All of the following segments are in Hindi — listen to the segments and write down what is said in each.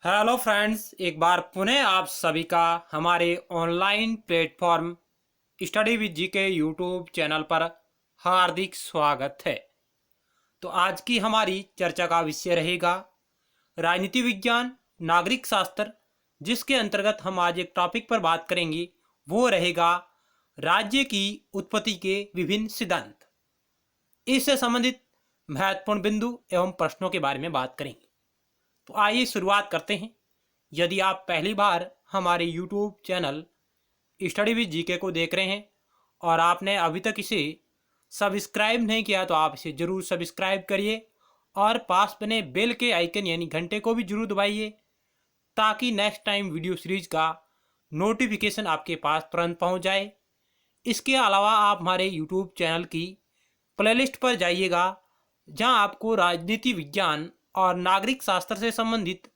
हेलो फ्रेंड्स, एक बार पुनः आप सभी का हमारे ऑनलाइन प्लेटफॉर्म स्टडी विद जी के यूट्यूब चैनल पर हार्दिक स्वागत है। तो आज की हमारी चर्चा का विषय रहेगा राजनीति विज्ञान नागरिक शास्त्र, जिसके अंतर्गत हम आज एक टॉपिक पर बात करेंगे। वो रहेगा राज्य की उत्पत्ति के विभिन्न सिद्धांत। इससे संबंधित महत्वपूर्ण बिंदु एवं प्रश्नों के बारे में बात करेंगे। तो आइए शुरुआत करते हैं। यदि आप पहली बार हमारे YouTube channel study with GK को देख रहे हैं और आपने अभी तक इसे सब्सक्राइब नहीं किया तो आप इसे जरूर सब्सक्राइब करिए और पास बने बेल के आइकन यानी घंटे को भी जरूर दबाइए, ताकि नेक्स्ट टाइम वीडियो सीरीज का नोटिफिकेशन आपके पास तुरंत पहुंच जाए। इसके अलावा आप हमारे YouTube चैनल की प्लेलिस्ट पर जाइएगा, जहां आपको राजनीति विज्ञान और नागरिक शास्त्र से संबंधित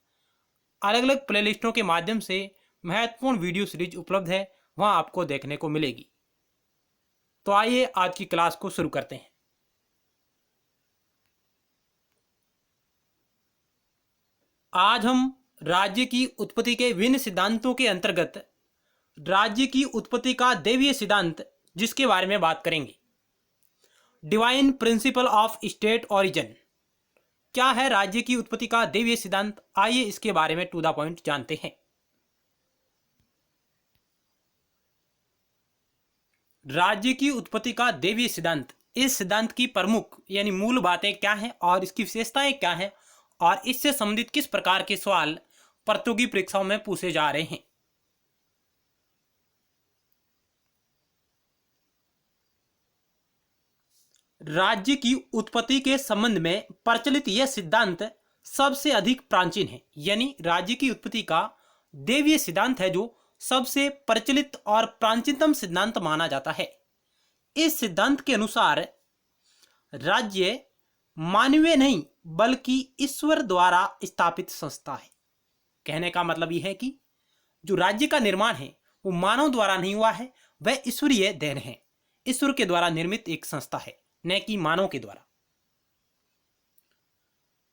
अलग अलग प्लेलिस्टों के माध्यम से महत्वपूर्ण वीडियो सीरीज उपलब्ध है, वहां आपको देखने को मिलेगी। तो आइए आज की क्लास को शुरू करते हैं। आज हम राज्य की उत्पत्ति के विभिन्न सिद्धांतों के अंतर्गत राज्य की उत्पत्ति का दैवीय सिद्धांत, जिसके बारे में बात करेंगे। Divine principle of state origin. क्या है राज्य की उत्पत्ति का दैवीय सिद्धांत? आइए इसके बारे में टू द पॉइंट जानते हैं। राज्य की उत्पत्ति का दैवीय सिद्धांत, इस सिद्धांत की प्रमुख यानी मूल बातें क्या हैं और इसकी विशेषताएं क्या हैं और इससे संबंधित किस प्रकार के सवाल प्रतियोगी परीक्षाओं में पूछे जा रहे हैं। राज्य की उत्पत्ति के संबंध में प्रचलित यह सिद्धांत सबसे अधिक प्राचीन है, यानी राज्य की उत्पत्ति का दैवीय सिद्धांत है जो सबसे प्रचलित और प्राचीनतम सिद्धांत माना जाता है। इस सिद्धांत के अनुसार राज्य मानवीय नहीं बल्कि ईश्वर द्वारा स्थापित संस्था है। कहने का मतलब यह है कि जो राज्य का निर्माण है वो मानव द्वारा नहीं हुआ है, वह ईश्वरीय देन है। ईश्वर के द्वारा निर्मित एक संस्था है, न कि मानव के द्वारा।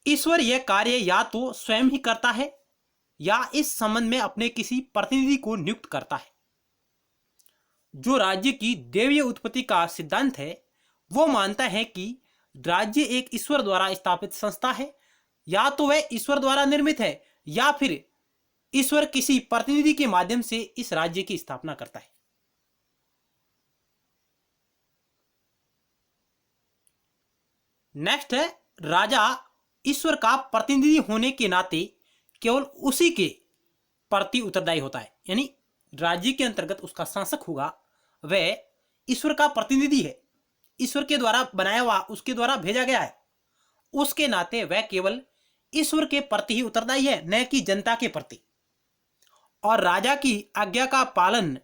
ईश्वर यह कार्य या तो स्वयं ही करता है या इस संबंध में अपने किसी प्रतिनिधि को नियुक्त करता है। जो राज्य की दैवीय उत्पत्ति का सिद्धांत है वो मानता है कि राज्य एक ईश्वर द्वारा स्थापित संस्था है, या तो वह ईश्वर द्वारा निर्मित है या फिर ईश्वर किसी प्रतिनिधि के माध्यम से इस राज्य की स्थापना करता है। नेक्स्ट है, राजा ईश्वर का प्रतिनिधि होने के नाते केवल उसी के प्रति उत्तरदायी होता है, यानी राज्य के अंतर्गत उसका शासक होगा, वह ईश्वर का प्रतिनिधि है, ईश्वर के द्वारा बनाया हुआ, उसके द्वारा भेजा गया है। उसके नाते वह केवल ईश्वर के प्रति ही उत्तरदायी है, न कि जनता के प्रति। और राजा की आज्ञा का पालन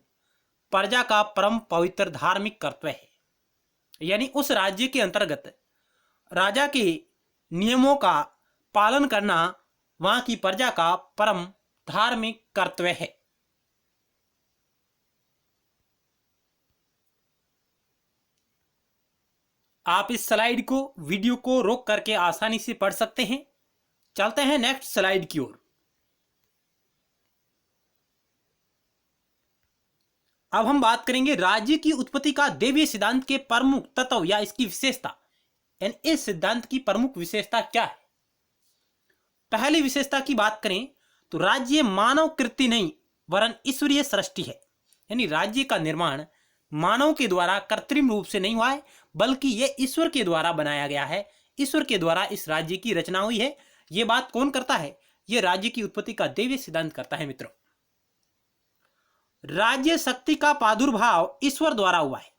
प्रजा का परम पवित्र धार्मिक कर्तव्य है, यानी उस राज्य के अंतर्गत राजा के नियमों का पालन करना वहां की प्रजा का परम धार्मिक कर्तव्य है। आप इस स्लाइड को वीडियो को रोक करके आसानी से पढ़ सकते हैं। चलते हैं नेक्स्ट स्लाइड की ओर। अब हम बात करेंगे राज्य की उत्पत्ति का दैवीय सिद्धांत के प्रमुख तत्व या इसकी विशेषता। इस सिद्धांत की प्रमुख विशेषता क्या है? पहली विशेषता की बात करें तो राज्य मानव कृति नहीं वरन ईश्वरीय सृष्टि है, यानी राज्य का निर्माण मानव के द्वारा कृत्रिम रूप से नहीं हुआ है, बल्कि यह ईश्वर के द्वारा बनाया गया है। ईश्वर के द्वारा इस राज्य की रचना हुई है। यह बात कौन करता है? यह राज्य की उत्पत्ति का दैवीय सिद्धांत करता है। मित्रों, राज्य शक्ति का प्रादुर्भाव ईश्वर द्वारा हुआ है।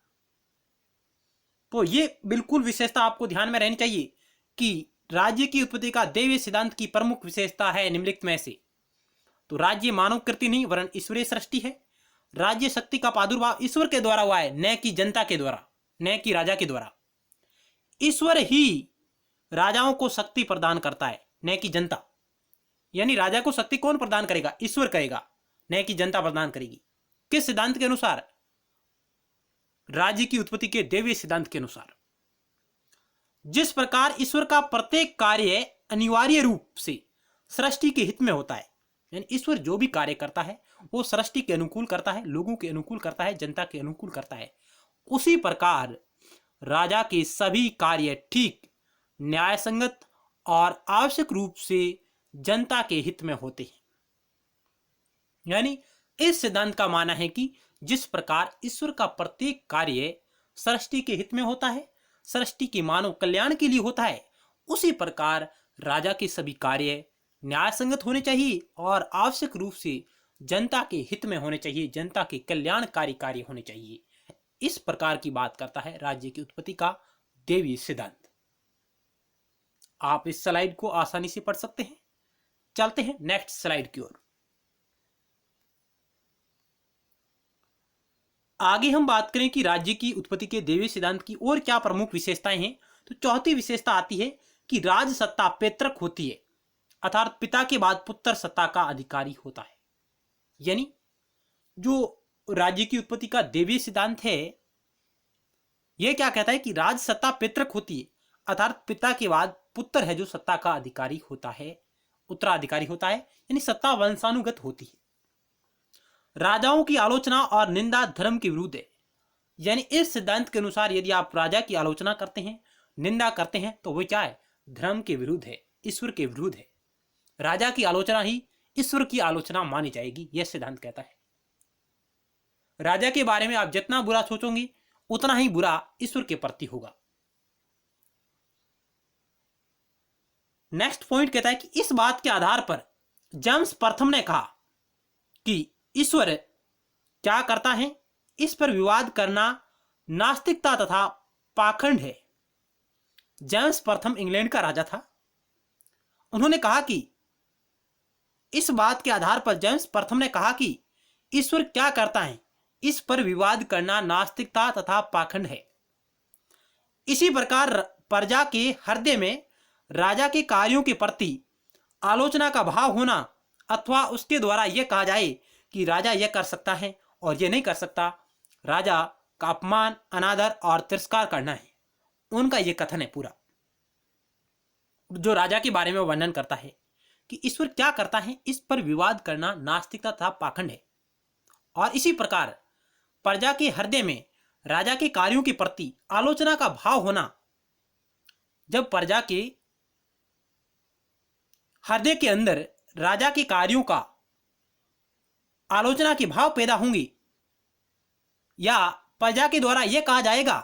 तो ये बिल्कुल विशेषता आपको ध्यान में रहनी चाहिए कि राज्य की उत्पत्ति का दैवीय सिद्धांत की प्रमुख विशेषता है निम्नलिखित में से। तो राज्य मानव कृति नहीं वरन ईश्वरीय सृष्टि है। राज्य शक्ति का प्रादुर्भाव ईश्वर के द्वारा हुआ है, न कि जनता के द्वारा, न कि राजा के द्वारा। ईश्वर ही राजाओं को शक्ति प्रदान करता है, न कि जनता। यानी राजा को शक्ति कौन प्रदान करेगा? ईश्वर करेगा, न कि जनता प्रदान करेगी। किस सिद्धांत के अनुसार? राज्य की उत्पत्ति के दैवीय सिद्धांत के अनुसार। जिस प्रकार ईश्वर का प्रत्येक कार्य अनिवार्य रूप से सृष्टि के हित में होता है, यानी ईश्वर जो भी कार्य करता है वो सृष्टि के अनुकूल करता है, लोगों के अनुकूल करता है, जनता के अनुकूल करता है। उसी प्रकार राजा के सभी कार्य ठीक, न्यायसंगत और आवश्यक रूप से जनता के हित में होते हैं। यानी इस सिद्धांत का मानना है कि जिस प्रकार ईश्वर का प्रत्येक कार्य सृष्टि के हित में होता है, सृष्टि के मानव कल्याण के लिए होता है, उसी प्रकार राजा के सभी कार्य न्यायसंगत होने चाहिए और आवश्यक रूप से जनता के हित में होने चाहिए, जनता के कल्याणकारी कार्य होने चाहिए। इस प्रकार की बात करता है राज्य की उत्पत्ति का देवी सिद्धांत। आप इस स्लाइड को आसानी से पढ़ सकते हैं। चलते हैं नेक्स्ट स्लाइड की ओर। आगे हम बात करें कि राज्य की उत्पत्ति के देवी सिद्धांत की और क्या प्रमुख विशेषताएं हैं, तो चौथी विशेषता आती है कि राज सत्ता पैतृक होती है, अर्थात पिता के बाद पुत्र सत्ता का अधिकारी होता है। यानी जो राज्य की उत्पत्ति का देवी सिद्धांत है, यह क्या कहता है कि राज सत्ता पैतृक होती है, अर्थात पिता के बाद पुत्र है जो सत्ता का अधिकारी होता है, उत्तराधिकारी होता है, यानी सत्ता वंशानुगत होती है। राजाओं की आलोचना और निंदा धर्म के विरुद्ध है। यानी इस सिद्धांत के अनुसार यदि आप राजा की आलोचना करते हैं, निंदा करते हैं, तो वो क्या है, धर्म के विरुद्ध है, ईश्वर के विरुद्ध है। राजा की आलोचना ही ईश्वर की आलोचना मानी जाएगी, यह सिद्धांत कहता है। राजा के बारे में आप जितना बुरा सोचोगे उतना ही बुरा ईश्वर के प्रति होगा। नेक्स्ट पॉइंट कहता है कि इस बात के आधार पर जेम्स प्रथम ने कहा कि ईश्वर क्या करता है, इस पर विवाद करना नास्तिकता तथा पाखंड है। जेम्स प्रथम इंग्लैंड का राजा था। उन्होंने कहा कि इस बात के आधार पर जेम्स प्रथम ने कहा कि ईश्वर क्या करता है, इस पर विवाद करना नास्तिकता तथा पाखंड है। इसी प्रकार प्रजा के हृदय में राजा के कार्यों के प्रति आलोचना का भाव होना अथवा उसके द्वारा यह कहा जाए कि राजा यह कर सकता है और यह नहीं कर सकता, राजा का अपमान, अनादर और तिरस्कार करना है, उनका यह कथन है पूरा, जो राजा के बारे में वर्णन करता है कि ईश्वर क्या करता है, इस पर विवाद करना नास्तिकता तथा पाखंड है। और इसी प्रकार प्रजा के हृदय में राजा के कार्यों के प्रति आलोचना का भाव होना, जब प्रजा के हृदय के अंदर राजा के कार्यों का आलोचना के भाव पैदा होंगे या प्रजा के द्वारा यह कहा जाएगा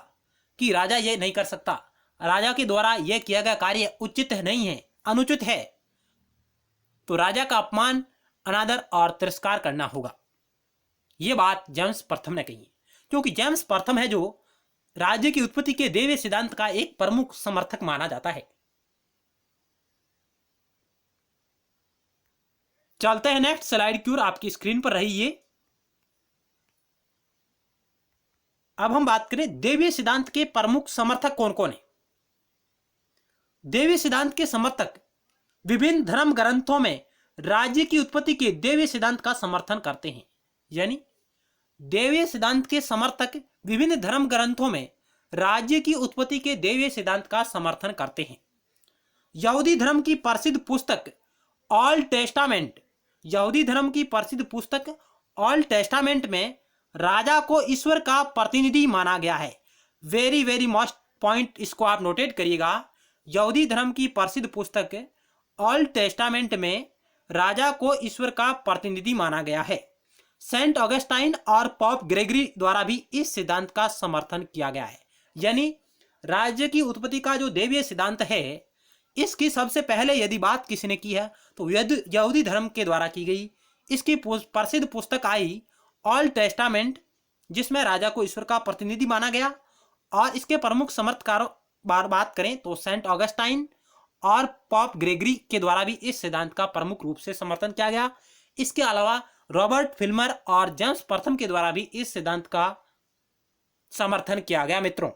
कि राजा यह नहीं कर सकता, राजा के द्वारा यह किया गया कार्य उचित नहीं है, अनुचित है, तो राजा का अपमान, अनादर और तिरस्कार करना होगा। यह बात जेम्स प्रथम ने कही है, क्योंकि जेम्स प्रथम है जो राज्य की उत्पत्ति के देवी सिद्धांत का एक प्रमुख समर्थक माना जाता है। चलते हैं नेक्स्ट स्लाइड की ओर, आपकी स्क्रीन पर रही ये। अब हम बात करें देवी सिद्धांत के प्रमुख समर्थक कौन कौन है। देवी सिद्धांत के समर्थक विभिन्न धर्म ग्रंथों में राज्य की उत्पत्ति के देवी सिद्धांत का समर्थन करते हैं। यानी देवी सिद्धांत के समर्थक विभिन्न धर्म ग्रंथों में राज्य की उत्पत्ति के देवी सिद्धांत का समर्थन करते हैं। यहूदी धर्म की प्रसिद्ध पुस्तक ओल्ड टेस्टामेंट, यहूदी धर्म की प्रसिद्ध पुस्तक ओल्ड टेस्टामेंट में राजा को ईश्वर का प्रतिनिधि माना गया है। वेरी वेरी मोस्ट पॉइंट, इसको आप नोटेट करिएगा। यहूदी धर्म की प्रसिद्ध पुस्तक ओल्ड टेस्टामेंट में राजा को ईश्वर का प्रतिनिधि माना गया है। सेंट ऑगस्टाइन और पॉप ग्रेगरी द्वारा भी इस सिद्धांत का समर्थन किया गया है। यानी राज्य की उत्पत्ति का जो देवीय सिद्धांत है, इसकी सबसे पहले यदि बात किसी ने की है तो यहूदी धर्म के द्वारा की गई। इसकी प्रसिद्ध पुस्तक आई ओल्ड टेस्टामेंट, जिसमें राजा को ईश्वर का प्रतिनिधि माना गया। और इसके प्रमुख समर्थकारों बात करें तो सेंट ऑगस्टाइन और पॉप ग्रेगरी के द्वारा भी इस सिद्धांत का प्रमुख रूप से समर्थन किया गया। इसके अलावा रॉबर्ट फिल्मर और जेम्स प्रथम के द्वारा भी इस सिद्धांत का समर्थन किया गया। मित्रों,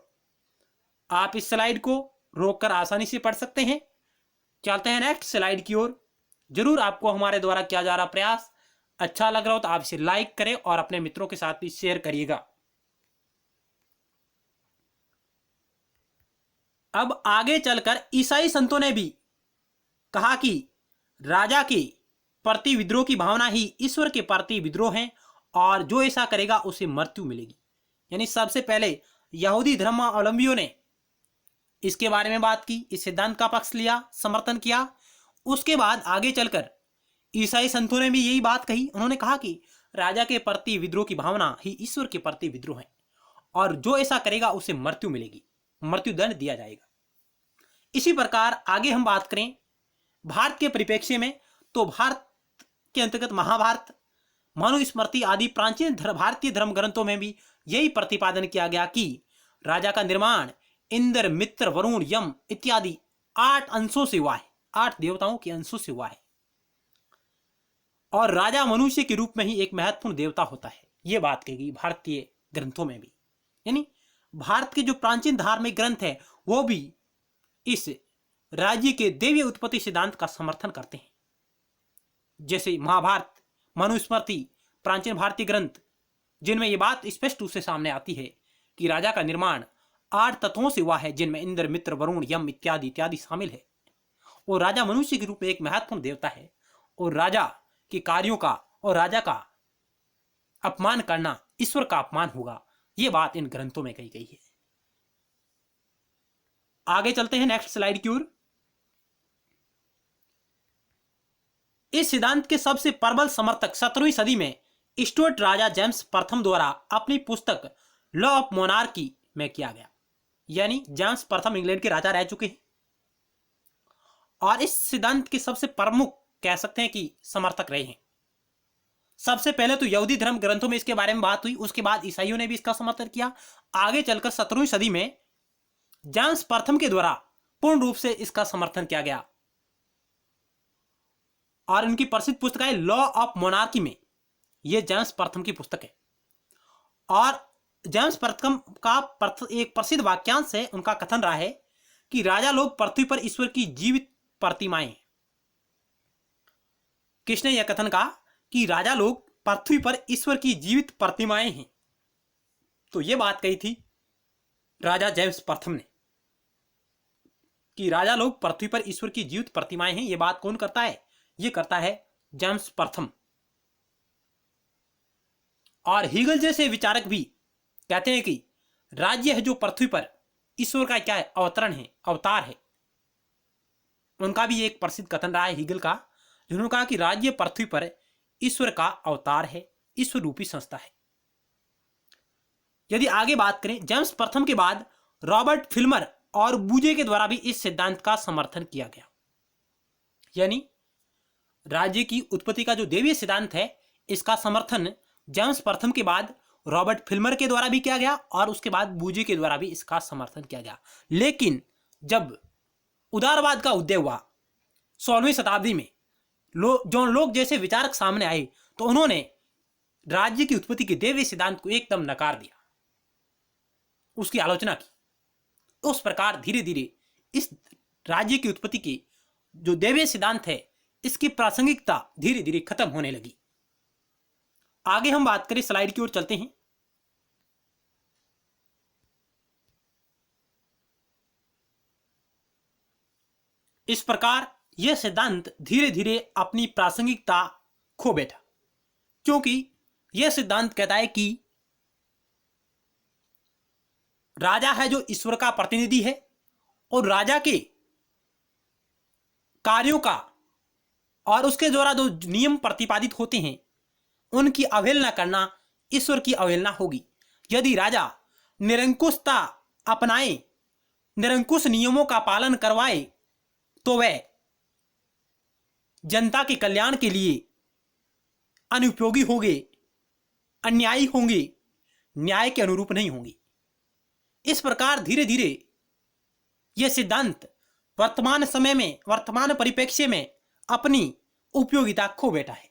आप इस स्लाइड को रोककर आसानी से पढ़ सकते हैं। चलते हैं नेक्स्ट स्लाइड की ओर। जरूर आपको हमारे द्वारा किया जा रहा प्रयास अच्छा लग रहा हो तो आप इसे लाइक करें और अपने मित्रों के साथ भी शेयर करिएगा। अब आगे चलकर ईसाई संतों ने भी कहा कि राजा के प्रति विद्रोह की भावना ही ईश्वर के प्रति विद्रोह है और जो ऐसा करेगा उसे मृत्यु मिलेगी। यानी सबसे पहले यहूदी धर्मावलंबियों ने इसके बारे में बात की, इस सिद्धांत का पक्ष लिया, समर्थन किया। उसके बाद आगे चलकर ईसाई संतों ने भी यही बात कही। उन्होंने कहा कि राजा के प्रति विद्रोह की भावना ही ईश्वर के प्रति विद्रोह है और जो ऐसा करेगा उसे मृत्यु मिलेगी, मृत्यु दंड दिया जाएगा। इसी प्रकार आगे हम बात करें भारत के परिप्रेक्ष्य में, तो भारत के अंतर्गत महाभारत, मनुस्मृति आदि प्राचीन भारतीय धर्म ग्रंथों में भी यही प्रतिपादन किया गया कि राजा का निर्माण इंद्र, मित्र, वरुण, यम इत्यादि 8 अंशों से हुआ है, 8 देवताओं के अंशों से हुआ है और राजा मनुष्य के रूप में ही एक महत्वपूर्ण देवता होता है। यह बात कही गई भारतीय ग्रंथों में भी। यानी भारत के जो प्राचीन धार्मिक ग्रंथ है वो भी इस राज्य के देवीय उत्पत्ति सिद्धांत का समर्थन करते हैं। जैसे महाभारत, मनुस्मृति, प्राचीन भारतीय ग्रंथ, जिनमें यह बात स्पष्ट रूप से सामने आती है कि राजा का निर्माण 8 तत्वों से हुआ है, जिनमें इंद्र, मित्र, वरुण, यम इत्यादि इत्यादि शामिल है। और राजा मनुष्य के रूप में एक महत्वपूर्ण देवता है और राजा के कार्यों का और राजा का अपमान करना ईश्वर का अपमान होगा। यह बात इन ग्रंथों में कही गई है। आगे चलते हैं नेक्स्ट स्लाइड की ओर। इस सिद्धांत के सबसे प्रबल समर्थक 17वीं सदी में स्टुअर्ट राजा जेम्स प्रथम द्वारा अपनी पुस्तक लॉ ऑफ मोनार्की में किया गया। यानी जेम्स प्रथम इंग्लैंड के राजा रह चुके हैं और इस सिद्धांत के सबसे प्रमुख कह सकते हैं कि समर्थक रहे हैं। सबसे पहले तो यहूदी धर्म ग्रंथों में इसके बारे में बात हुई, उसके बाद ईसाइयों ने भी इसका समर्थन किया। आगे चलकर 17वीं सदी में जेम्स प्रथम के द्वारा पूर्ण रूप से इसका समर्थन किया गया और इनकी प्रसिद्ध पुस्तक है लॉ ऑफ मोनार्की में। यह जेम्स प्रथम की पुस्तक है और जेम्स प्रथम का एक प्रसिद्ध वाक्यांश है। उनका कथन रहा है कि राजा लोग पृथ्वी पर ईश्वर की जीवित प्रतिमाएं हैं। किसने यह कथन कहा कि राजा लोग पृथ्वी पर ईश्वर की जीवित प्रतिमाएं हैं? तो यह बात कही थी राजा जेम्स प्रथम ने कि राजा लोग पृथ्वी पर ईश्वर की जीवित प्रतिमाएं हैं। यह बात कौन करता है? यह करता है जेम्स प्रथम। और हीगल जैसे विचारक भी कहते हैं कि राज्य है जो पृथ्वी पर ईश्वर का क्या है? अवतरण है, अवतार है। उनका भी एक प्रसिद्ध कथन रहा है हीगल का, जिन्होंने कहा कि राज्य पृथ्वी पर ईश्वर का अवतार है, ईश्वर रूपी संस्था है। यदि आगे बात करें, जेम्स प्रथम के बाद रॉबर्ट फिल्मर और बूजे के द्वारा भी इस सिद्धांत का समर्थन किया गया। यानी राज्य की उत्पत्ति का जो देवीय सिद्धांत है, इसका समर्थन जेम्स प्रथम के बाद रॉबर्ट फिल्मर के द्वारा भी किया गया और उसके बाद बूजे के द्वारा भी इसका समर्थन किया गया। लेकिन जब उदारवाद का उदय हुआ 16वीं शताब्दी में, जॉन लोक जैसे विचारक सामने आए तो उन्होंने राज्य की उत्पत्ति के देवीय सिद्धांत को एकदम नकार दिया, उसकी आलोचना की। उस प्रकार धीरे धीरे इस राज्य की उत्पत्ति के जो देवीय सिद्धांत है, इसकी प्रासंगिकता धीरे धीरे खत्म होने लगी। आगे हम बात करें, स्लाइड की ओर चलते हैं। इस प्रकार यह सिद्धांत धीरे धीरे अपनी प्रासंगिकता खो बैठा, क्योंकि यह सिद्धांत कहता है कि राजा है जो ईश्वर का प्रतिनिधि है और राजा के कार्यों का और उसके द्वारा जो नियम प्रतिपादित होते हैं उनकी अवहेलना करना ईश्वर की अवहेलना होगी। यदि राजा निरंकुशता अपनाए, निरंकुश नियमों का पालन करवाए, तो वह जनता के कल्याण के लिए अनुपयोगी होंगे, अन्यायी होंगे, न्याय के अनुरूप नहीं होंगे। इस प्रकार धीरे धीरे यह सिद्धांत वर्तमान समय में, वर्तमान परिप्रेक्ष्य में अपनी उपयोगिता खो बैठा है।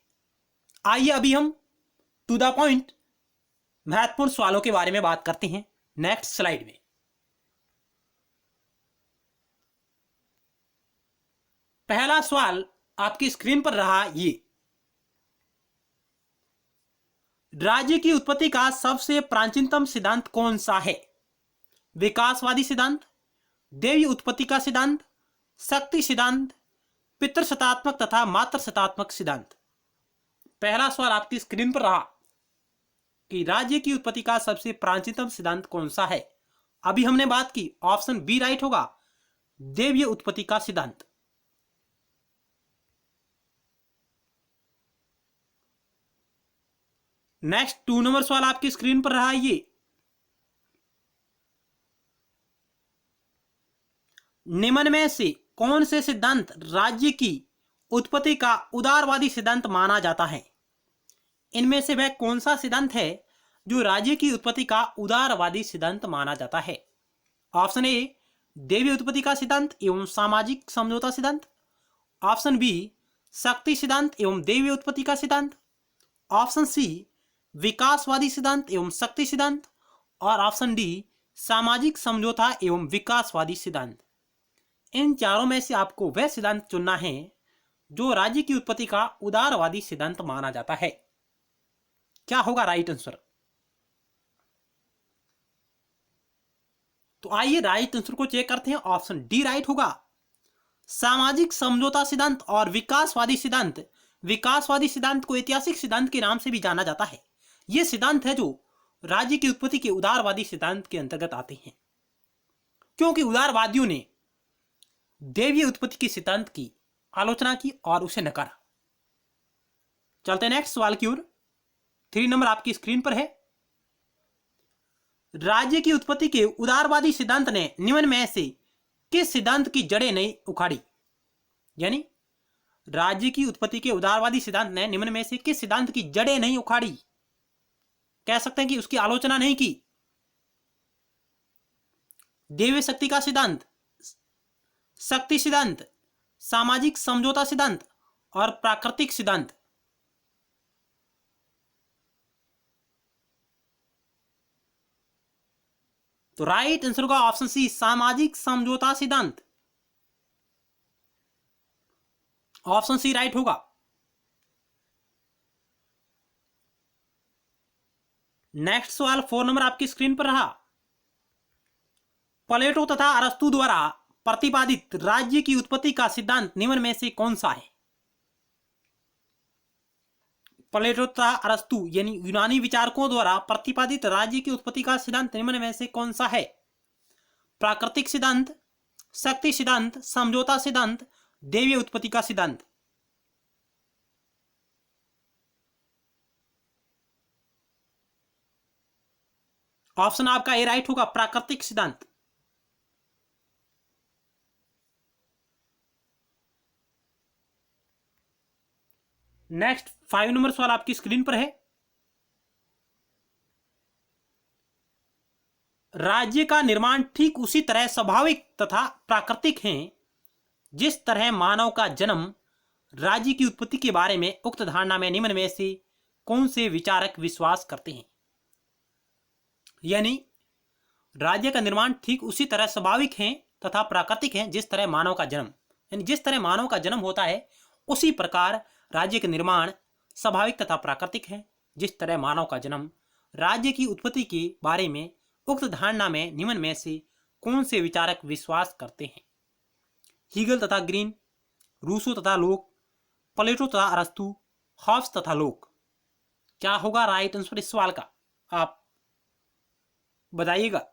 आइए अभी हम टू द पॉइंट महत्वपूर्ण सवालों के बारे में बात करते हैं नेक्स्ट स्लाइड में। पहला सवाल आपकी स्क्रीन पर रहा, ये राज्य की उत्पत्ति का सबसे प्राचीनतम सिद्धांत कौन सा है? विकासवादी सिद्धांत, देवी उत्पत्ति का सिद्धांत, शक्ति सिद्धांत, पितृसत्तात्मक तथा मातृसत्तात्मक सिद्धांत। पहला सवाल आपकी स्क्रीन पर रहा कि राज्य की उत्पत्ति का सबसे प्राचीनतम सिद्धांत कौन सा है। अभी हमने बात की, ऑप्शन बी राइट होगा, देवीय उत्पत्ति का सिद्धांत। नेक्स्ट 2 नंबर सवाल आपकी स्क्रीन पर रहा, ये निम्न में से कौन से सिद्धांत राज्य की उत्पत्ति का उदारवादी सिद्धांत माना जाता है। इनमें से वह कौन सा सिद्धांत है जो राज्य की उत्पत्ति का उदारवादी सिद्धांत माना जाता है। ऑप्शन ए देवी उत्पत्ति का सिद्धांत एवं सामाजिक समझौता सिद्धांत, ऑप्शन बी शक्ति सिद्धांत एवं देवी उत्पत्ति का सिद्धांत, ऑप्शन सी विकासवादी सिद्धांत एवं शक्ति सिद्धांत, और ऑप्शन डी सामाजिक समझौता एवं विकासवादी सिद्धांत। इन चारों में से आपको वह सिद्धांत चुनना है जो राज्य की उत्पत्ति का उदारवादी सिद्धांत माना जाता है। क्या होगा राइट आंसर? तो आइए राइट आंसर को चेक करते हैं। ऑप्शन डी राइट होगा, सामाजिक समझौता सिद्धांत और विकासवादी सिद्धांत। विकासवादी सिद्धांत को ऐतिहासिक सिद्धांत के नाम से भी जाना जाता है। यह सिद्धांत है जो राज्य की उत्पत्ति के उदारवादी सिद्धांत के अंतर्गत आते हैं, क्योंकि उदारवादियों ने देवीय उत्पत्ति के सिद्धांत की आलोचना की और उसे नकारा। चलते नेक्स्ट सवाल की ओर। 3 नंबर आपकी स्क्रीन पर है, राज्य की उत्पत्ति के उदारवादी सिद्धांत ने निम्न में से किस सिद्धांत की जड़ें नहीं उखाड़ी। यानी राज्य की उत्पत्ति के उदारवादी सिद्धांत ने निम्न में से किस सिद्धांत की जड़ें नहीं उखाड़ी, कह सकते हैं कि उसकी आलोचना नहीं की। देवी शक्ति का सिद्धांत, शक्ति सिद्धांत, सामाजिक समझौता सिद्धांत और प्राकृतिक सिद्धांत। तो राइट आंसर का ऑप्शन सी सामाजिक समझौता सिद्धांत। ऑप्शन सी राइट होगा। नेक्स्ट सवाल 4 नंबर आपकी स्क्रीन पर रहा, प्लेटो तथा अरस्तु द्वारा प्रतिपादित राज्य की उत्पत्ति का सिद्धांत निम्न में से कौन सा है। प्लेटो तथा अरस्तु यानी यूनानी विचारकों द्वारा प्रतिपादित राज्य की उत्पत्ति का सिद्धांत निम्न में से कौन सा है। प्राकृतिक सिद्धांत, शक्ति सिद्धांत, समझौता सिद्धांत, देवीय उत्पत्ति का सिद्धांत। ऑप्शन आपका ए राइट होगा, प्राकृतिक सिद्धांत। नेक्स्ट 5 नंबर सवाल आपकी स्क्रीन पर है, राज्य का निर्माण ठीक उसी तरह स्वाभाविक तथा प्राकृतिक है जिस तरह मानव का जन्म। राज्य की उत्पत्ति के बारे में उक्त धारणा में निम्न में से कौन से विचारक विश्वास करते हैं। यानी राज्य का निर्माण ठीक उसी तरह स्वाभाविक है तथा प्राकृतिक है जिस तरह मानव का जन्म, यानी जिस तरह मानव का जन्म होता है उसी प्रकार राज्य के निर्माण स्वाभाविक तथा प्राकृतिक है जिस तरह मानव का जन्म। राज्य की उत्पत्ति के बारे में उक्त धारणा में निम्न में से कौन से विचारक विश्वास करते हैं। हीगल तथा ग्रीन, रूसो तथा लोक, प्लेटो तथा अरस्तु, हॉब्स तथा लोक। क्या होगा राइट आंसर इस सवाल का, आप बताइएगा।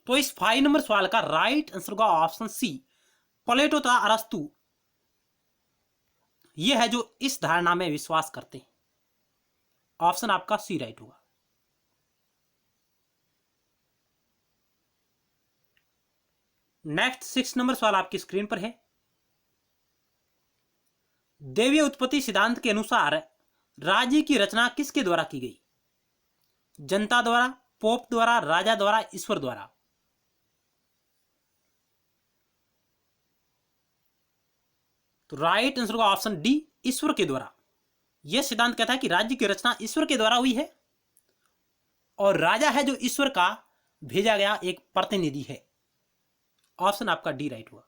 तो इस 5 नंबर सवाल का राइट आंसर का ऑप्शन सी प्लेटो तथा अरस्तु यह है जो इस धारणा में विश्वास करते हैं। ऑप्शन आपका सी राइट होगा। नेक्स्ट 6 नंबर सवाल आपकी स्क्रीन पर है, देवीय उत्पत्ति सिद्धांत के अनुसार राज्य की रचना किसके द्वारा की गई। जनता द्वारा, पोप द्वारा, राजा द्वारा, ईश्वर द्वारा। तो राइट आंसर का ऑप्शन डी ईश्वर के द्वारा। यह सिद्धांत कहता है कि राज्य की रचना ईश्वर के द्वारा हुई है और राजा है जो ईश्वर का भेजा गया एक प्रतिनिधि है। ऑप्शन आपका डी राइट हुआ।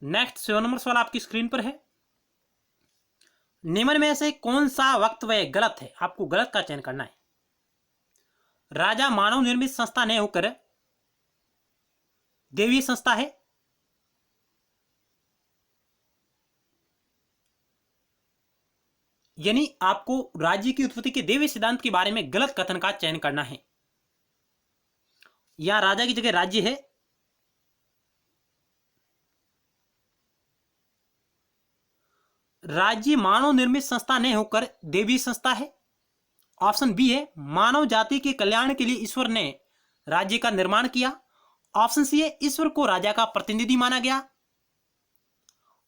नेक्स्ट 7 नंबर सवाल आपकी स्क्रीन पर है, निम्न में से कौन सा वक्तव्य गलत है। आपको गलत का चयन करना है। राजा मानव निर्मित संस्था नहीं होकर देवीय संस्था है? यानी आपको राज्य की उत्पत्ति के देवीय सिद्धांत के बारे में गलत कथन का चयन करना है। या राजा की जगह राज्य है। राज्य मानव निर्मित संस्था नहीं होकर देवीय संस्था है। ऑप्शन बी है मानव जाति के कल्याण के लिए ईश्वर ने राज्य का निर्माण किया। ऑप्शन सी है ईश्वर को राजा का प्रतिनिधि माना गया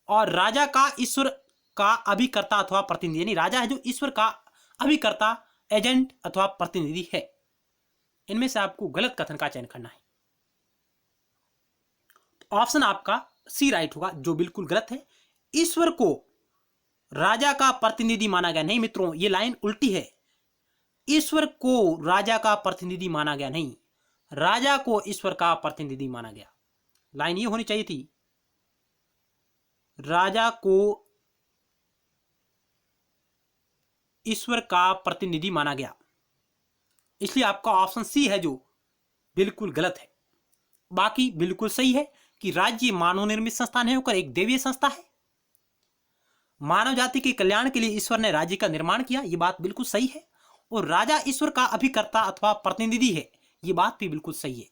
और राजा का ईश्वर का अभिकर्ता अथवा प्रतिनिधि, यानी राजा है जो ईश्वर का अभिकर्ता, एजेंट अथवा प्रतिनिधि है। इनमें से आपको गलत कथन का चयन करना है। तो ऑप्शन आपका सी राइट होगा, जो बिल्कुल गलत है। ईश्वर को राजा का प्रतिनिधि माना गया नहीं मित्रों, ये लाइन उल्टी है। ईश्वर को राजा का प्रतिनिधि माना गया नहीं, राजा को ईश्वर का प्रतिनिधि माना गया। लाइन ये होनी चाहिए थी, राजा को ईश्वर का प्रतिनिधि माना गया। इसलिए आपका ऑप्शन सी है जो बिल्कुल गलत है। बाकी बिल्कुल सही है कि राज्य मानव निर्मित संस्था नहीं होकर एक देवीय संस्था है। मानव जाति के कल्याण के लिए ईश्वर ने राज्य का निर्माण किया, ये बात बिल्कुल सही है। और राजा ईश्वर का अभिकर्ता अथवा प्रतिनिधि है, ये बात भी बिल्कुल सही है।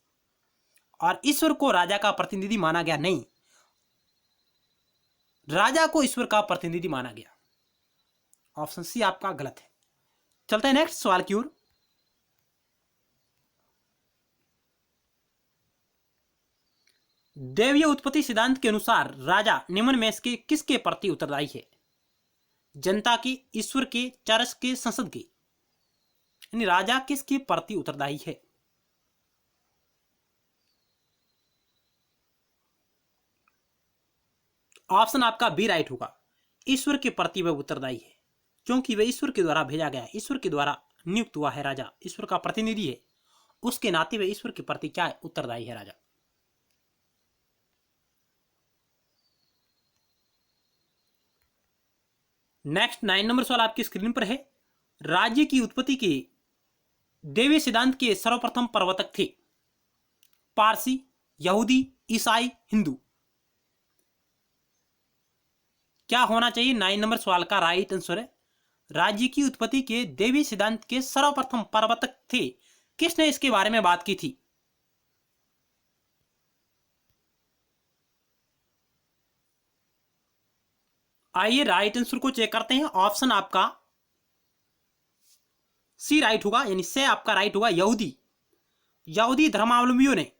और ईश्वर को राजा का प्रतिनिधि माना गया नहीं, राजा को ईश्वर का प्रतिनिधि माना गया। ऑप्शन सी आपका गलत है। चलते हैं नेक्स्ट सवाल की ओर। दैवीय उत्पत्ति सिद्धांत के अनुसार राजा निम्न में से किसके प्रति उत्तरदायी है? जनता की, ईश्वर के, चर्च के, संसद के? यानी राजा किसके प्रति उत्तरदायी है? ऑप्शन आपका बी राइट होगा, ईश्वर के प्रति वह उत्तरदायी है, क्योंकि वह ईश्वर के द्वारा भेजा गया है, ईश्वर के द्वारा नियुक्त हुआ है राजा, ईश्वर का प्रतिनिधि है, उसके नाते वह ईश्वर के प्रति क्या है? उत्तरदायी है राजा। नेक्स्ट 9 नंबर सवाल आपकी स्क्रीन पर है। राज्य की उत्पत्ति के देवीय सिद्धांत के सर्वप्रथम प्रवर्तक थे? पारसी, यहूदी, ईसाई, हिंदू? क्या होना चाहिए 9 नंबर सवाल का राइट आंसर है? राज्य की उत्पत्ति के देवीय सिद्धांत के सर्वप्रथम प्रवर्तक थे। किसने इसके बारे में बात की थी? आइए राइट आंसर को चेक करते हैं। ऑप्शन आपका सी राइट होगा, यानी से आपका राइट होगा, यहूदी। यहूदी धर्मावलंबियों ने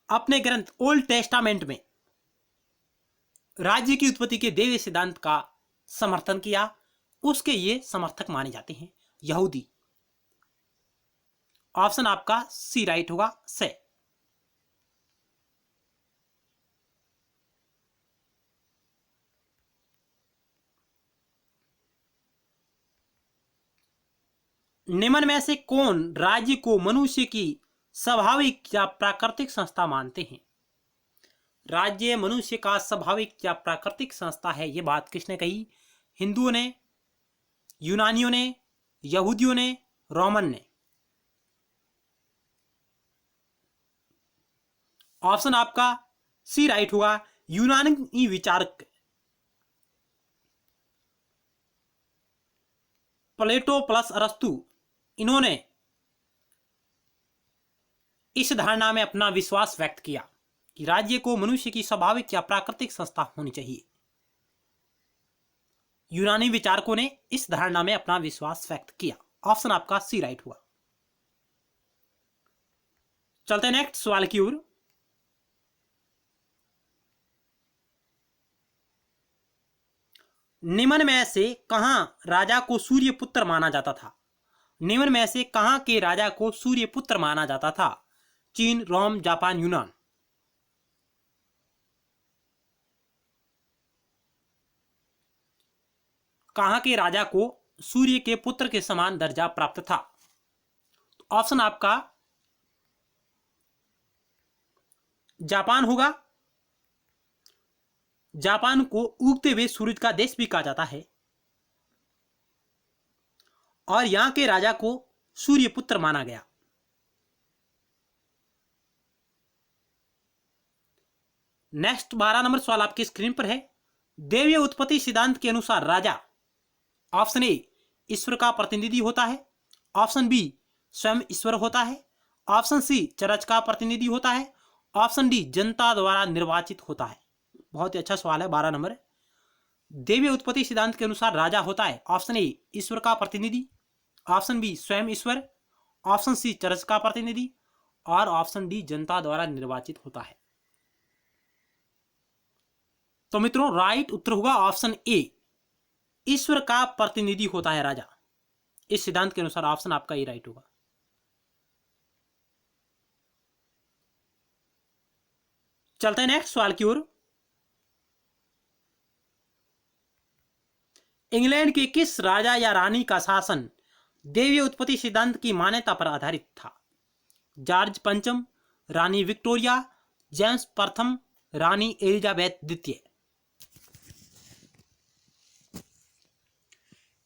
अपने ग्रंथ ओल्ड टेस्टामेंट में राज्य की उत्पत्ति के देवीय सिद्धांत का समर्थन किया, उसके ये समर्थक माने जाते हैं यहूदी। ऑप्शन आपका सी राइट होगा, से। निम्न में से कौन राज्य को मनुष्य की स्वाभाविक या प्राकृतिक संस्था मानते हैं? राज्य मनुष्य का स्वाभाविक या प्राकृतिक संस्था है, यह बात किसने कही? हिंदुओं ने, यूनानियों ने, यहूदियों ने, रोमन ने? ऑप्शन आपका सी राइट होगा, यूनानी विचारक प्लेटो प्लस अरस्तु, इन्होंने इस धारणा में अपना विश्वास व्यक्त किया कि राज्य को मनुष्य की स्वाभाविक या प्राकृतिक संस्था होनी चाहिए। यूनानी विचारकों ने इस धारणा में अपना विश्वास व्यक्त किया। ऑप्शन आपका सी राइट हुआ। चलते हैं नेक्स्ट सवाल की ओर। निम्न में से कहां राजा को सूर्य पुत्र माना जाता था? निम्न में से कहां के राजा को सूर्य पुत्र माना जाता था? चीन, रोम, जापान, यूनान? कहां के राजा को सूर्य के पुत्र के समान दर्जा प्राप्त था? ऑप्शन आपका जापान होगा। जापान को उगते हुए सूरज का देश भी कहा जाता है और यहां के राजा को सूर्य पुत्र माना गया। नेक्स्ट 12 नंबर सवाल आपकी स्क्रीन पर है। दैवीय उत्पत्ति सिद्धांत के अनुसार राजा ऑप्शन ए ईश्वर का प्रतिनिधि होता है, ऑप्शन बी स्वयं ईश्वर होता है, ऑप्शन सी चरच का प्रतिनिधि होता है, ऑप्शन डी जनता द्वारा निर्वाचित होता है। बहुत ही अच्छा सवाल है 12 नंबर। दैवीय उत्पत्ति सिद्धांत के अनुसार राजा होता है ऑप्शन ए ईश्वर का प्रतिनिधि, ऑप्शन बी स्वयं ईश्वर, ऑप्शन सी चरच का प्रतिनिधि और ऑप्शन डी जनता द्वारा निर्वाचित होता है। तो मित्रों राइट उत्तर होगा ऑप्शन ए ईश्वर का प्रतिनिधि होता है राजा। इस सिद्धांत के अनुसार ऑप्शन आपका ए राइट होगा। चलते हैं नेक्स्ट सवाल की ओर। इंग्लैंड के किस राजा या रानी का शासन दैवीय उत्पत्ति सिद्धांत की मान्यता पर आधारित था? जॉर्ज पंचम, रानी विक्टोरिया, जेम्स प्रथम, रानी एलिजाबेथ द्वितीय।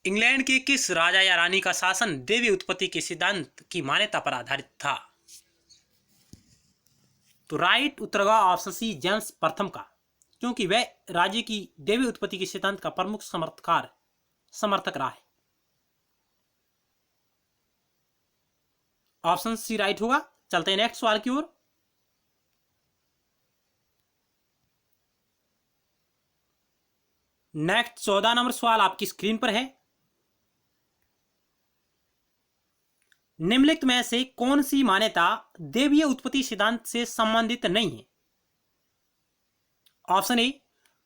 इंग्लैंड के किस राजा या रानी का शासन दैवीय उत्पत्ति के सिद्धांत की मान्यता पर आधारित था? तो राइट उत्तर होगा ऑप्शन सी जेम्स प्रथम का, क्योंकि वह राज्य की दैवीय उत्पत्ति के सिद्धांत का प्रमुख समर्थक रहा है। ऑप्शन सी राइट होगा। चलते हैं नेक्स्ट सवाल की ओर। नेक्स्ट 14 नंबर सवाल आपकी स्क्रीन पर है। निम्नलिखित में से कौन सी मान्यता दैवीय उत्पत्ति सिद्धांत से संबंधित नहीं है? ऑप्शन ए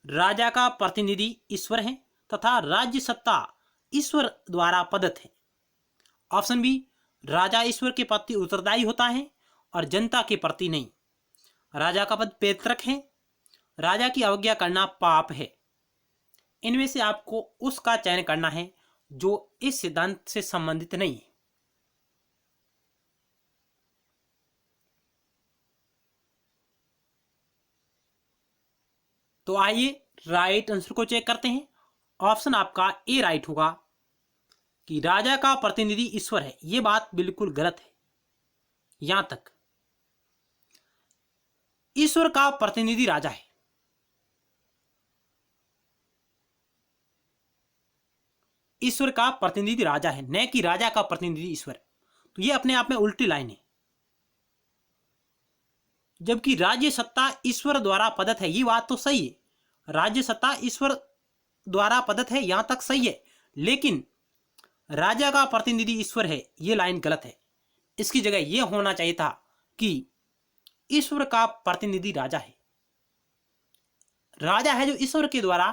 राजा का प्रतिनिधि ईश्वर है तथा राज्य सत्ता ईश्वर द्वारा प्रदत्त है, ऑप्शन बी राजा ईश्वर के प्रति उत्तरदायी होता है और जनता के प्रति नहीं, राजा का पद पैतृक है, राजा की अवज्ञा करना पाप है। इनमें से आपको उसका चयन करना है जो इस सिद्धांत से संबंधित नहीं है। तो आइए राइट आंसर को चेक करते हैं। ऑप्शन आपका ए राइट होगा कि राजा का प्रतिनिधि ईश्वर है। यह बात बिल्कुल गलत है। यहां तक ईश्वर का प्रतिनिधि राजा है। ईश्वर का प्रतिनिधि राजा है, न कि राजा का प्रतिनिधि ईश्वर। तो यह अपने आप में उल्टी लाइन है। जबकि राज्य सत्ता ईश्वर द्वारा प्रदत्त है, ये बात तो सही है। राज्य सत्ता ईश्वर द्वारा प्रदत्त है, यहां तक सही है, लेकिन राजा का प्रतिनिधि ईश्वर है, ये लाइन गलत है। इसकी जगह यह होना चाहिए था कि ईश्वर का प्रतिनिधि राजा है। राजा है जो ईश्वर के द्वारा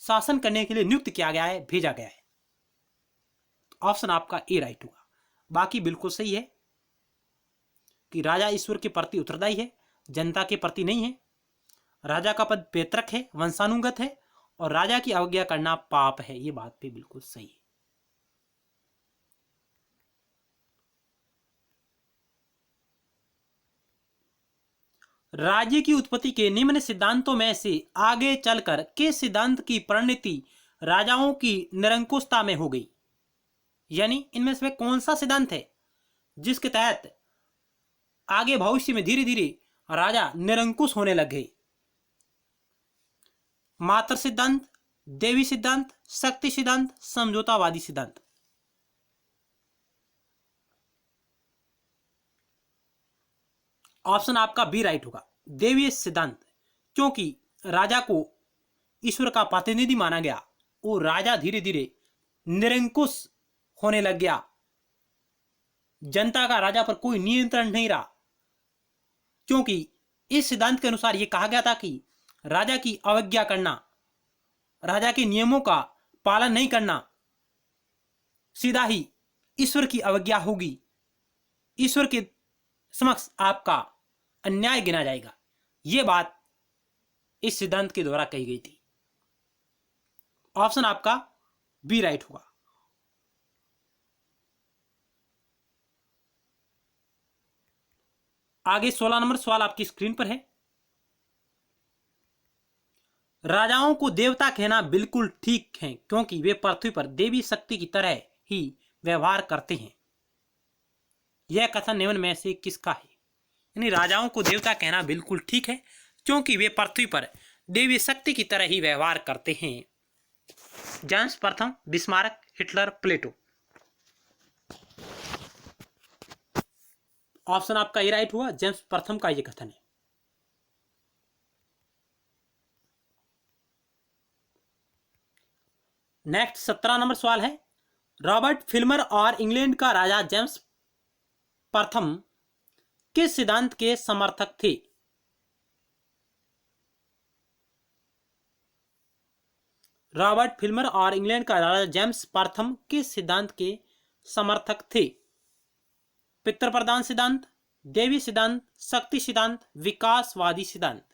शासन करने के लिए नियुक्त किया गया है, भेजा गया है। ऑप्शन आपका ए राइट होगा। बाकी बिल्कुल सही है कि राजा ईश्वर के प्रति उत्तरदायी है, जनता के प्रति नहीं है, राजा का पद पैतृक है, वंशानुगत है और राजा की अवज्ञा करना पाप है। ये बात भी बिल्कुल सही है। राज्य की उत्पत्ति के निम्न सिद्धांतों में से आगे चलकर किस सिद्धांत की परिणति राजाओं की निरंकुशता में हो गई? यानी इनमें से कौन सा सिद्धांत है जिसके तहत आगे भविष्य में धीरे धीरे राजा निरंकुश होने लग गए? मात्र सिद्धांत, देवी सिद्धांत, शक्ति सिद्धांत, समझौतावादी सिद्धांत। ऑप्शन आपका बी राइट होगा, देवीय सिद्धांत। क्योंकि राजा को ईश्वर का प्रतिनिधि माना गया और राजा धीरे धीरे निरंकुश होने लग गया। जनता का राजा पर कोई नियंत्रण नहीं रहा, क्योंकि इस सिद्धांत के अनुसार यह कहा गया था कि राजा की अवज्ञा करना, राजा के नियमों का पालन नहीं करना, सीधा ही ईश्वर की अवज्ञा होगी, ईश्वर के समक्ष आपका अन्याय गिना जाएगा। यह बात इस सिद्धांत के द्वारा कही गई थी। ऑप्शन आपका बी राइट होगा। आगे 16 नंबर सवाल आपकी स्क्रीन पर है। राजाओं को देवता कहना बिल्कुल ठीक है क्योंकि वे पृथ्वी पर देवी शक्ति की तरह ही व्यवहार करते हैं। यह कथन निम्न में से किसका है? यानी राजाओं को देवता कहना बिल्कुल ठीक है क्योंकि वे पृथ्वी पर देवी शक्ति की तरह ही व्यवहार करते हैं? जेम्स प्रथम, बिस्मार्क, हिटलर, प्लेटो। ऑप्शन आपका ए राइट हुआ, जेम्स प्रथम का ये कथन है। नेक्स्ट 17 नंबर सवाल है, रॉबर्ट फिल्मर और इंग्लैंड का राजा जेम्स प्रथम किस सिद्धांत के समर्थक थे? रॉबर्ट फिल्मर और इंग्लैंड का राजा जेम्स प्रथम किस सिद्धांत के समर्थक थे? पितृप्रधान सिद्धांत, देवी सिद्धांत, शक्ति सिद्धांत, विकासवादी सिद्धांत।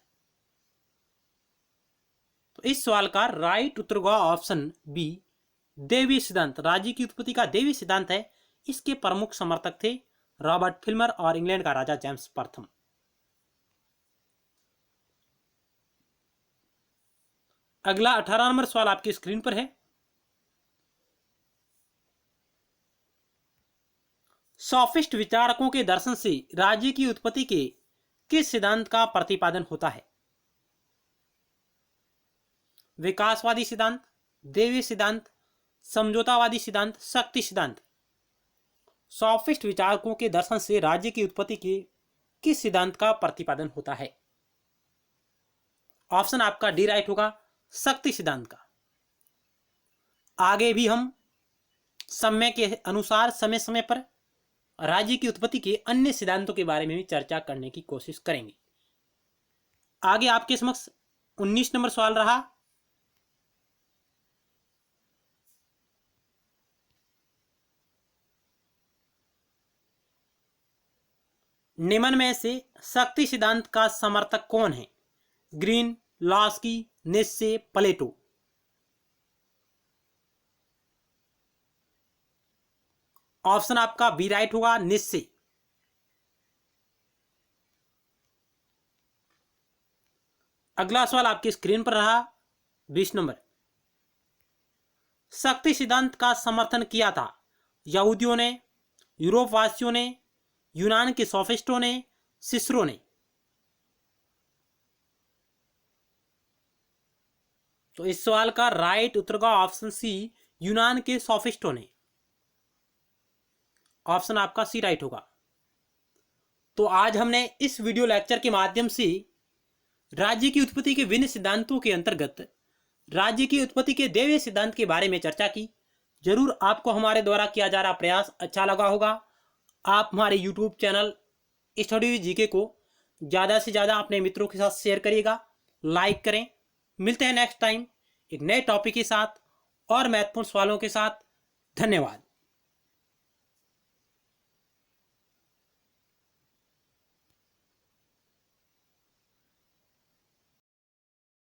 तो इस सवाल का राइट उत्तर होगा ऑप्शन बी, देवी सिद्धांत। राज्य की उत्पत्ति का देवी सिद्धांत है, इसके प्रमुख समर्थक थे रॉबर्ट फिल्मर और इंग्लैंड का राजा जेम्स प्रथम। अगला 18 नंबर सवाल आपकी स्क्रीन पर है, सोफिस्ट विचारकों के दर्शन से राज्य की उत्पत्ति के किस सिद्धांत का प्रतिपादन होता है? विकासवादी सिद्धांत, देवी सिद्धांत, समझौतावादी सिद्धांत, शक्ति सिद्धांत। सोफिस्ट विचारकों के दर्शन से राज्य की उत्पत्ति के किस सिद्धांत का प्रतिपादन होता है? ऑप्शन आपका डी राइट होगा, शक्ति सिद्धांत का। आगे भी हम समय के अनुसार समय समय पर राज्य की उत्पत्ति के अन्य सिद्धांतों के बारे में भी चर्चा करने की कोशिश करेंगे। आगे आपके समक्ष 19 नंबर सवाल रहा, निम्न में से शक्ति सिद्धांत का समर्थक कौन है? ग्रीन, लॉस्की, निस्से, प्लेटो। ऑप्शन आपका बी राइट होगा, निस्से। अगला सवाल आपकी स्क्रीन पर रहा 20 नंबर, शक्ति सिद्धांत का समर्थन किया था यहूदियों ने, यूरोप वासियों ने, यूनान के सोफिस्टों ने, सिसरो ने। तो इस सवाल का राइट उत्तर का ऑप्शन सी, यूनान के सोफिस्टों ने। ऑप्शन आपका सी राइट होगा। तो आज हमने इस वीडियो लेक्चर के माध्यम से राज्य की उत्पत्ति के विभिन्न सिद्धांतों के अंतर्गत राज्य की उत्पत्ति के देवीय सिद्धांत के बारे में चर्चा की। जरूर आपको हमारे द्वारा किया जा रहा प्रयास अच्छा लगा होगा। आप हमारे YouTube channel study with GK को ज़्यादा से ज़्यादा अपने मित्रों के साथ शेयर करिएगा, लाइक करें। मिलते हैं नेक्स्ट टाइम एक नए टॉपिक के साथ और महत्वपूर्ण सवालों के साथ। धन्यवाद।